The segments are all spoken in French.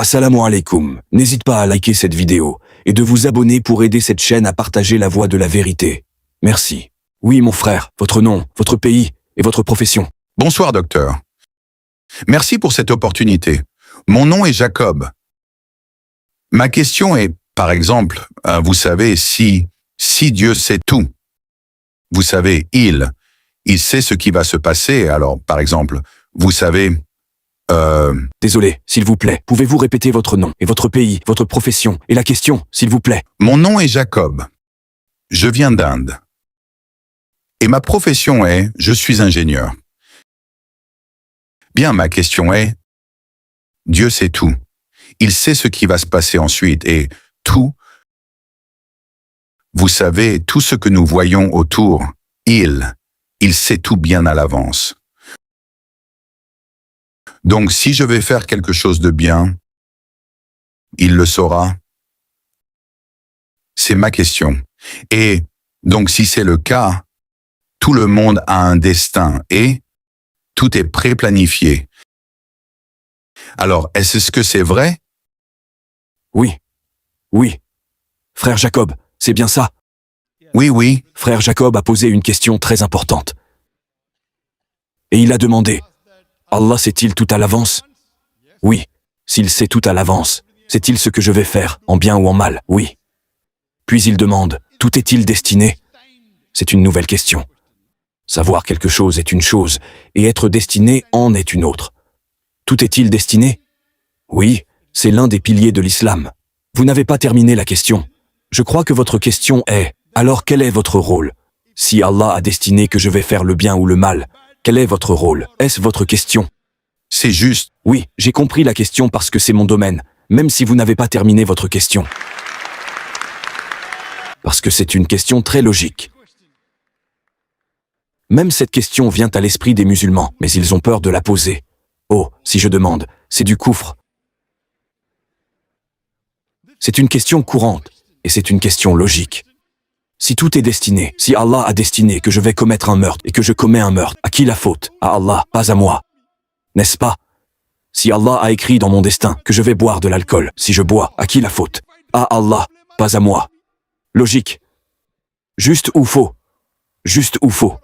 Assalamu alaikum. N'hésite pas à liker cette vidéo et de vous abonner pour aider cette chaîne à partager la voie de la vérité. Merci. Oui, mon frère, votre nom, votre pays et votre profession. Bonsoir, docteur. Merci pour cette opportunité. Mon nom est Jacob. Ma question est, par exemple, vous savez, si Dieu sait tout, vous savez, il sait ce qui va se passer, alors, par exemple, vous savez, Désolé, s'il vous plaît, pouvez-vous répéter votre nom et votre pays, votre profession et la question, s'il vous plaît? Mon nom est Jacob. Je viens d'Inde. Et ma profession est, je suis ingénieur. Bien, ma question est, Dieu sait tout. Il sait ce qui va se passer ensuite et tout, vous savez, tout ce que nous voyons autour, il sait tout bien à l'avance. Donc, si je vais faire quelque chose de bien, il le saura. C'est ma question. Et donc, si c'est le cas, tout le monde a un destin et tout est pré-planifié. Alors, est-ce que c'est vrai? Oui. Oui. Frère Jacob, c'est bien ça? Oui. Frère Jacob a posé une question très importante. Et il a demandé, Allah sait-il tout à l'avance? Oui. S'il sait tout à l'avance, sait-il ce que je vais faire, en bien ou en mal? Oui. Puis il demande, tout est-il destiné? C'est une nouvelle question. Savoir quelque chose est une chose, et être destiné en est une autre. Tout est-il destiné? Oui, c'est l'un des piliers de l'islam. Vous n'avez pas terminé la question. Je crois que votre question est, alors quel est votre rôle? Si Allah a destiné que je vais faire le bien ou le mal, quel est votre rôle? Est-ce votre question? C'est juste. Oui, j'ai compris la question parce que c'est mon domaine, même si vous n'avez pas terminé votre question. Parce que c'est une question très logique. Même cette question vient à l'esprit des musulmans, mais ils ont peur de la poser. Oh, si je demande, c'est du koufr. C'est une question courante, et c'est une question logique. Si tout est destiné, si Allah a destiné que je vais commettre un meurtre et que je commets un meurtre, à qui la faute? À Allah, pas à moi. N'est-ce pas? Si Allah a écrit dans mon destin que je vais boire de l'alcool, si je bois, à qui la faute? À Allah, pas à moi. Logique. Juste ou faux? Juste ou faux?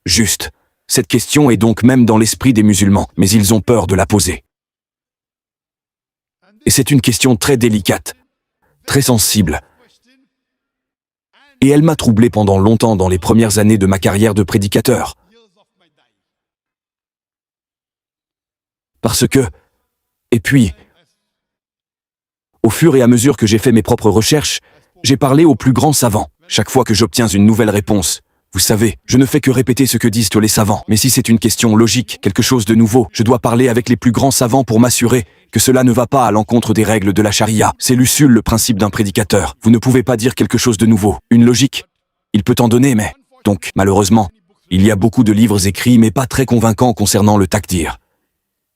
Juste. Cette question est donc même dans l'esprit des musulmans, mais ils ont peur de la poser. Et c'est une question très délicate, très sensible. Et elle m'a troublé pendant longtemps dans les premières années de ma carrière de prédicateur. Parce que, et puis, au fur et à mesure que j'ai fait mes propres recherches, j'ai parlé aux plus grands savants. Chaque fois que j'obtiens une nouvelle réponse, vous savez, je ne fais que répéter ce que disent tous les savants. Mais si c'est une question logique, quelque chose de nouveau, je dois parler avec les plus grands savants pour m'assurer que cela ne va pas à l'encontre des règles de la charia. C'est l'usul, le principe d'un prédicateur. Vous ne pouvez pas dire quelque chose de nouveau. Une logique. Il peut en donner, mais... Donc, malheureusement, il y a beaucoup de livres écrits, mais pas très convaincants concernant le takdir.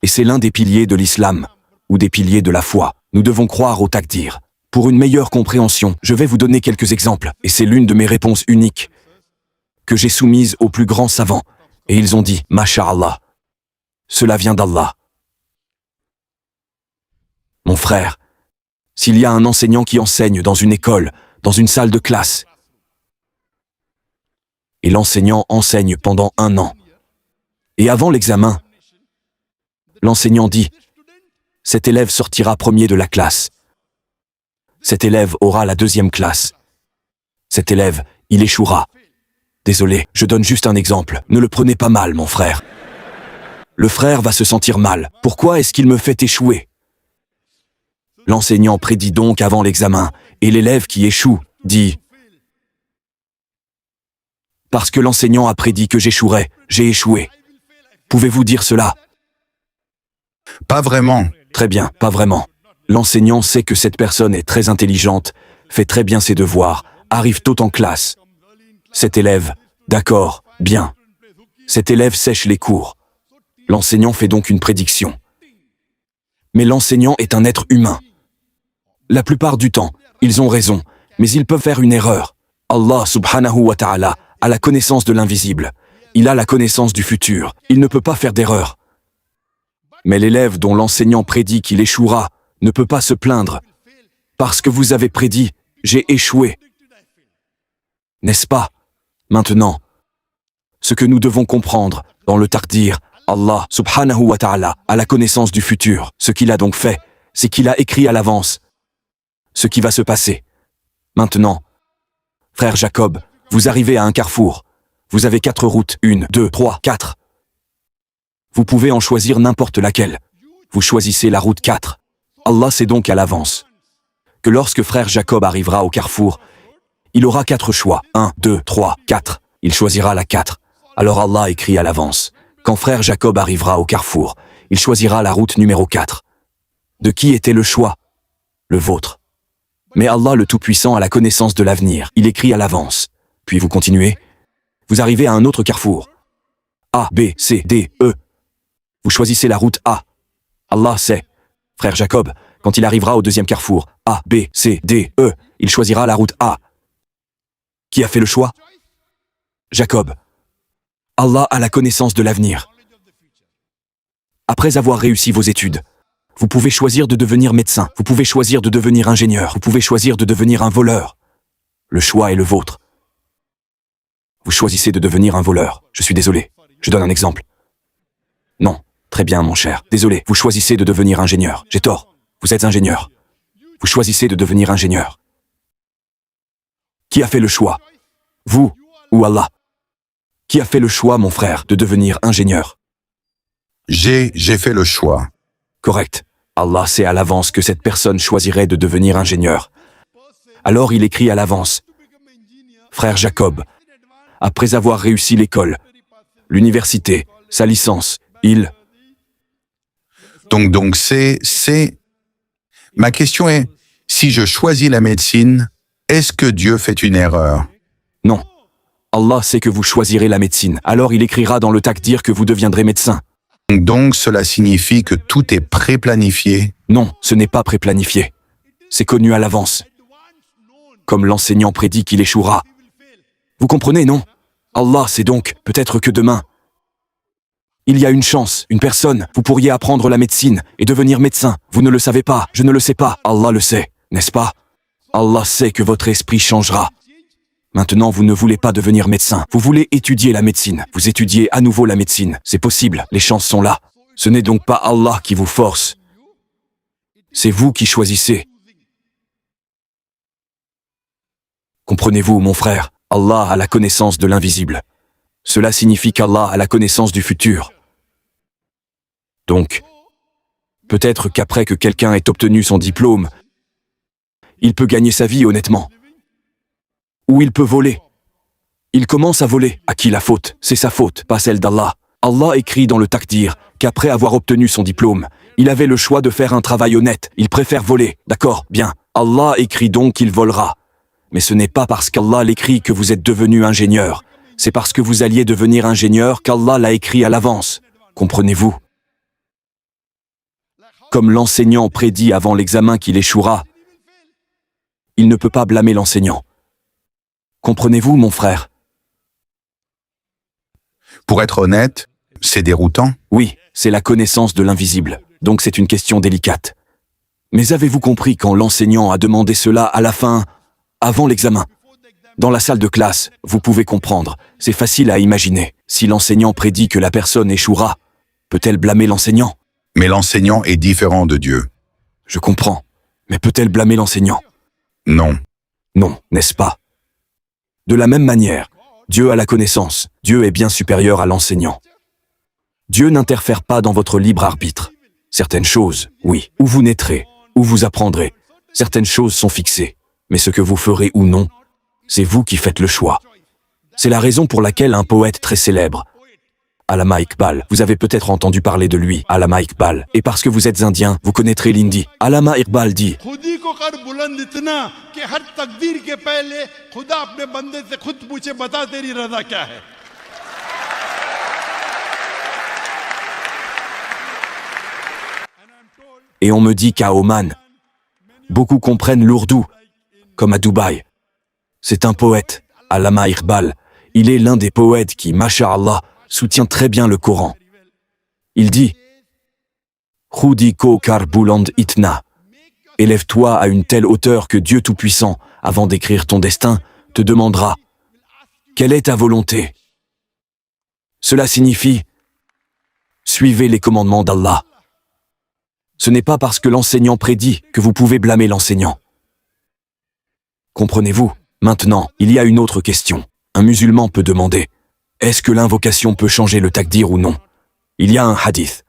Et c'est l'un des piliers de l'islam, ou des piliers de la foi. Nous devons croire au takdir. Pour une meilleure compréhension, je vais vous donner quelques exemples, et c'est l'une de mes réponses uniques que j'ai soumise aux plus grands savants, et ils ont dit « Masha'Allah ». Cela vient d'Allah. Mon frère, s'il y a un enseignant qui enseigne dans une école, dans une salle de classe, et l'enseignant enseigne pendant 1 an, et avant l'examen, l'enseignant dit « Cet élève sortira premier de la classe. Cet élève aura la 2e classe. Cet élève, il échouera. » Désolé, je donne juste un exemple. Ne le prenez pas mal, mon frère. Le frère va se sentir mal. Pourquoi est-ce qu'il me fait échouer? L'enseignant prédit donc avant l'examen, et l'élève qui échoue dit « Parce que l'enseignant a prédit que j'échouerais, j'ai échoué. » Pouvez-vous dire cela? Pas vraiment. Très bien, pas vraiment. L'enseignant sait que cette personne est très intelligente, fait très bien ses devoirs, arrive tôt en classe. Cet élève, d'accord, bien. Cet élève sèche les cours. L'enseignant fait donc une prédiction. Mais l'enseignant est un être humain. La plupart du temps, ils ont raison, mais ils peuvent faire une erreur. Allah subhanahu wa ta'ala a la connaissance de l'invisible. Il a la connaissance du futur. Il ne peut pas faire d'erreur. Mais l'élève dont l'enseignant prédit qu'il échouera ne peut pas se plaindre. Parce que vous avez prédit, j'ai échoué. N'est-ce pas? Maintenant, ce que nous devons comprendre, dans le taqdir, Allah subhanahu wa ta'ala a la connaissance du futur. Ce qu'il a donc fait, c'est qu'il a écrit à l'avance ce qui va se passer. Maintenant, frère Jacob, vous arrivez à un carrefour. Vous avez 4 routes, 1, 2, 3, 4. Vous pouvez en choisir n'importe laquelle. Vous choisissez la route 4. Allah sait donc à l'avance que lorsque frère Jacob arrivera au carrefour, il aura 4 choix. 1, 2, 3, 4. Il choisira la 4. Alors Allah écrit à l'avance. Quand frère Jacob arrivera au carrefour, il choisira la route numéro 4. De qui était le choix? Le vôtre. Mais Allah le Tout-Puissant a la connaissance de l'avenir. Il écrit à l'avance. Puis vous continuez. Vous arrivez à un autre carrefour. A, B, C, D, E. Vous choisissez la route A. Allah sait. Frère Jacob, quand il arrivera au deuxième carrefour, A, B, C, D, E, il choisira la route A. Qui a fait le choix? Jacob. Allah a la connaissance de l'avenir. Après avoir réussi vos études, vous pouvez choisir de devenir médecin, vous pouvez choisir de devenir ingénieur, vous pouvez choisir de devenir un voleur. Le choix est le vôtre. Vous choisissez de devenir un voleur. Je suis désolé. Je donne un exemple. Non. Très bien, mon cher. Désolé. Vous choisissez de devenir ingénieur. J'ai tort. Vous êtes ingénieur. Vous choisissez de devenir ingénieur. Qui a fait le choix? Vous ou Allah? Qui a fait le choix, mon frère, de devenir ingénieur? J'ai fait le choix. Correct. Allah sait à l'avance que cette personne choisirait de devenir ingénieur. Alors il écrit à l'avance. Frère Jacob, après avoir réussi l'école, l'université, sa licence, il... Donc c'est... Ma question est, si je choisis la médecine, est-ce que Dieu fait une erreur? Non. Allah sait que vous choisirez la médecine. Alors il écrira dans le taqdir que vous deviendrez médecin. Donc cela signifie que tout est pré-planifié? Non, ce n'est pas préplanifié. C'est connu à l'avance. Comme l'enseignant prédit qu'il échouera. Vous comprenez, non? Allah sait donc, peut-être que demain, il y a une chance, une personne, vous pourriez apprendre la médecine et devenir médecin. Vous ne le savez pas, je ne le sais pas. Allah le sait, n'est-ce pas? Allah sait que votre esprit changera. Maintenant, vous ne voulez pas devenir médecin. Vous voulez étudier la médecine. Vous étudiez à nouveau la médecine. C'est possible, les chances sont là. Ce n'est donc pas Allah qui vous force. C'est vous qui choisissez. Comprenez-vous, mon frère? Allah a la connaissance de l'invisible. Cela signifie qu'Allah a la connaissance du futur. Donc, peut-être qu'après que quelqu'un ait obtenu son diplôme, il peut gagner sa vie honnêtement. Ou il peut voler. Il commence à voler. À qui la faute? C'est sa faute, pas celle d'Allah. Allah écrit dans le taqdir qu'après avoir obtenu son diplôme, il avait le choix de faire un travail honnête. Il préfère voler. D'accord, bien. Allah écrit donc qu'il volera. Mais ce n'est pas parce qu'Allah l'écrit que vous êtes devenu ingénieur. C'est parce que vous alliez devenir ingénieur qu'Allah l'a écrit à l'avance. Comprenez-vous? Comme l'enseignant prédit avant l'examen qu'il échouera, il ne peut pas blâmer l'enseignant. Comprenez-vous, mon frère? Pour être honnête, c'est déroutant. Oui, c'est la connaissance de l'invisible. Donc c'est une question délicate. Mais avez-vous compris quand l'enseignant a demandé cela à la fin, avant l'examen? Dans la salle de classe, vous pouvez comprendre, c'est facile à imaginer. Si l'enseignant prédit que la personne échouera, peut-elle blâmer l'enseignant? Mais l'enseignant est différent de Dieu. Je comprends. Mais peut-elle blâmer l'enseignant? Non. Non, n'est-ce pas? De la même manière, Dieu a la connaissance. Dieu est bien supérieur à l'enseignant. Dieu n'interfère pas dans votre libre arbitre. Certaines choses, oui, où vous naîtrez, où vous apprendrez. Certaines choses sont fixées. Mais ce que vous ferez ou non, c'est vous qui faites le choix. C'est la raison pour laquelle un poète très célèbre, Allama Iqbal, vous avez peut-être entendu parler de lui, Allama Iqbal, et parce que vous êtes indien, vous connaîtrez l'hindi. Allama Iqbal dit et on me dit qu'à Oman, beaucoup comprennent l'ourdou, comme à Dubaï. C'est un poète, Allama Iqbal. Il est l'un des poètes qui, masha'Allah, soutient très bien le Coran. Il dit Khudiko Karbuland Itna. Élève-toi à une telle hauteur que Dieu Tout-Puissant, avant d'écrire ton destin, te demandera « Quelle est ta volonté ?» Cela signifie « Suivez les commandements d'Allah ». Ce n'est pas parce que l'enseignant prédit que vous pouvez blâmer l'enseignant. Comprenez-vous? Maintenant, il y a une autre question. Un musulman peut demander « Est-ce que l'invocation peut changer le takdir ou non ?» Il y a un hadith.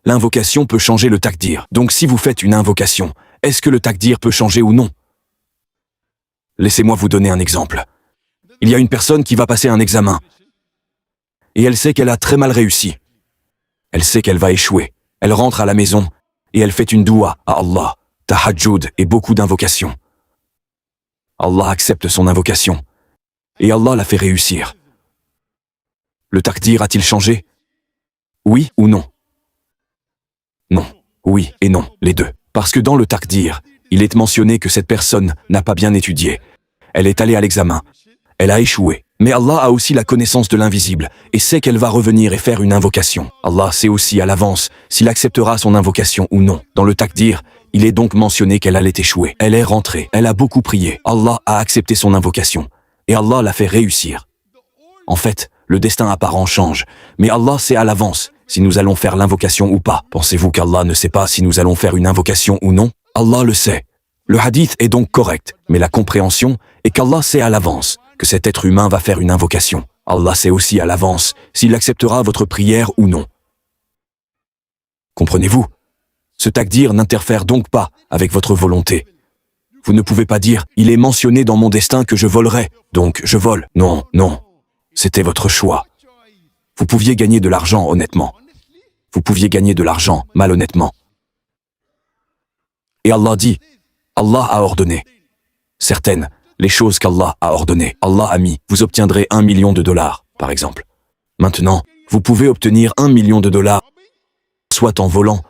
L'invocation peut changer le takdir. Donc si vous faites une invocation, est-ce que le takdir peut changer ou non? Laissez-moi vous donner un exemple. Il y a une personne qui va passer un examen. Et elle sait qu'elle a très mal réussi. Elle sait qu'elle va échouer. Elle rentre à la maison et elle fait une doua à Allah, tahajjud et beaucoup d'invocations. Allah accepte son invocation et Allah la fait réussir. Le takdir a-t-il changé? Oui ou non? Non, oui et non, les deux. Parce que dans le takdir, il est mentionné que cette personne n'a pas bien étudié. Elle est allée à l'examen. Elle a échoué. Mais Allah a aussi la connaissance de l'invisible et sait qu'elle va revenir et faire une invocation. Allah sait aussi à l'avance s'il acceptera son invocation ou non. Dans le takdir, il est donc mentionné qu'elle allait échouer. Elle est rentrée. Elle a beaucoup prié. Allah a accepté son invocation. Et Allah l'a fait réussir. En fait, le destin apparent change. Mais Allah sait à l'avance si nous allons faire l'invocation ou pas. Pensez-vous qu'Allah ne sait pas si nous allons faire une invocation ou non? Allah le sait. Le hadith est donc correct, mais la compréhension est qu'Allah sait à l'avance que cet être humain va faire une invocation. Allah sait aussi à l'avance s'il acceptera votre prière ou non. Comprenez-vous? Ce takdir n'interfère donc pas avec votre volonté. Vous ne pouvez pas dire « Il est mentionné dans mon destin que je volerai, donc je vole ». Non, non. C'était votre choix. Vous pouviez gagner de l'argent honnêtement. Vous pouviez gagner de l'argent malhonnêtement. Et Allah dit, Allah a ordonné. Certaines, les choses qu'Allah a ordonnées. Allah a mis, vous obtiendrez $1 million, par exemple. Maintenant, vous pouvez obtenir $1 million, soit en volant,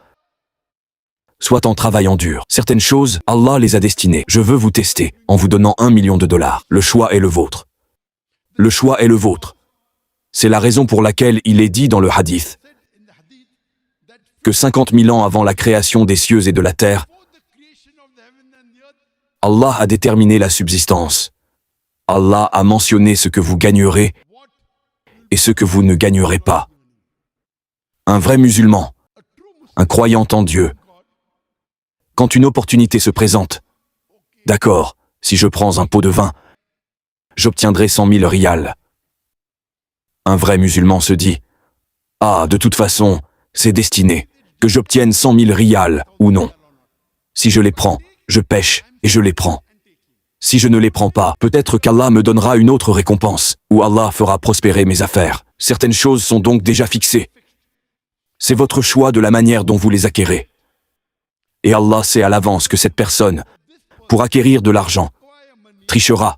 soit en travaillant dur. Certaines choses, Allah les a destinées. Je veux vous tester en vous donnant $1 million. Le choix est le vôtre. Le choix est le vôtre. C'est la raison pour laquelle il est dit dans le hadith que 50 000 ans avant la création des cieux et de la terre, Allah a déterminé la subsistance. Allah a mentionné ce que vous gagnerez et ce que vous ne gagnerez pas. Un vrai musulman, un croyant en Dieu, quand une opportunité se présente, d'accord, si je prends un pot de vin, j'obtiendrai 100 000 riyals. Un vrai musulman se dit, ah, de toute façon, c'est destiné, que j'obtienne 100 000 riyals ou non. Si je les prends, je pêche et je les prends. Si je ne les prends pas, peut-être qu'Allah me donnera une autre récompense, ou Allah fera prospérer mes affaires. Certaines choses sont donc déjà fixées. C'est votre choix de la manière dont vous les acquérez. Et Allah sait à l'avance que cette personne, pour acquérir de l'argent, trichera.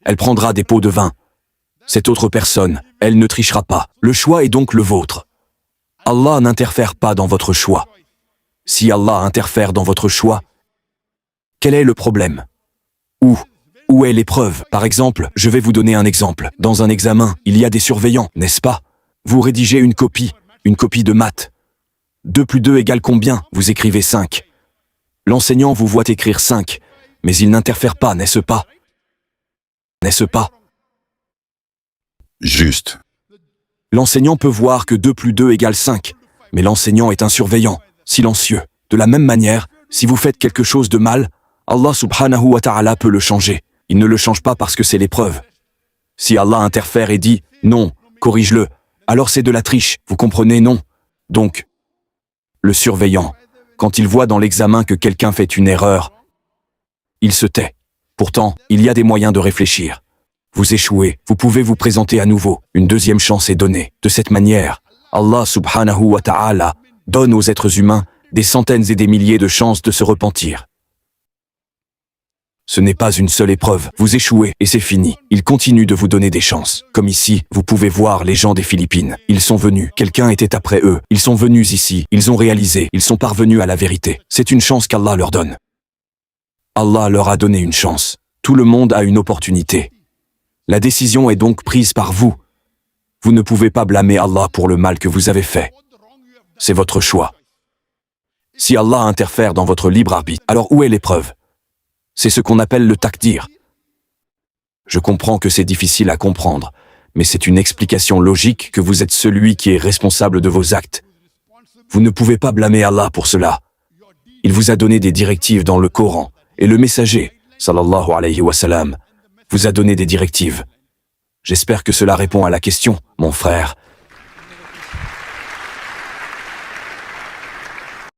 Elle prendra des pots de vin. Cette autre personne, elle ne trichera pas. Le choix est donc le vôtre. Allah n'interfère pas dans votre choix. Si Allah interfère dans votre choix, quel est le problème? Où est l'épreuve? Par exemple, je vais vous donner un exemple. Dans un examen, il y a des surveillants, n'est-ce pas? Vous rédigez une copie de maths. 2 plus 2 égale combien? Vous écrivez 5. L'enseignant vous voit écrire 5, mais il n'interfère pas, n'est-ce pas? N'est-ce pas? Juste. L'enseignant peut voir que 2 plus 2 égale 5, mais l'enseignant est un surveillant, silencieux. De la même manière, si vous faites quelque chose de mal, Allah subhanahu wa ta'ala peut le changer. Il ne le change pas parce que c'est l'épreuve. Si Allah interfère et dit « Non, corrige-le », alors c'est de la triche, vous comprenez, non? Donc, le surveillant, quand il voit dans l'examen que quelqu'un fait une erreur, il se tait. Pourtant, il y a des moyens de réfléchir. Vous échouez, vous pouvez vous présenter à nouveau. Une deuxième chance est donnée. De cette manière, Allah subhanahu wa ta'ala donne aux êtres humains des centaines et des milliers de chances de se repentir. Ce n'est pas une seule épreuve, vous échouez et c'est fini. Il continue de vous donner des chances. Comme ici, vous pouvez voir les gens des Philippines. Ils sont venus, quelqu'un était après eux. Ils sont venus ici, ils ont réalisé, ils sont parvenus à la vérité. C'est une chance qu'Allah leur donne. Allah leur a donné une chance. Tout le monde a une opportunité. La décision est donc prise par vous. Vous ne pouvez pas blâmer Allah pour le mal que vous avez fait. c'est votre choix. Si Allah interfère dans votre libre arbitre, alors où est l'épreuve? C'est ce qu'on appelle le takdir. Je comprends que c'est difficile à comprendre, mais c'est une explication logique que vous êtes celui qui est responsable de vos actes. Vous ne pouvez pas blâmer Allah pour cela. Il vous a donné des directives dans le Coran, et le messager, sallallahu alayhi wa sallam, vous a donné des directives. J'espère que cela répond à la question, mon frère.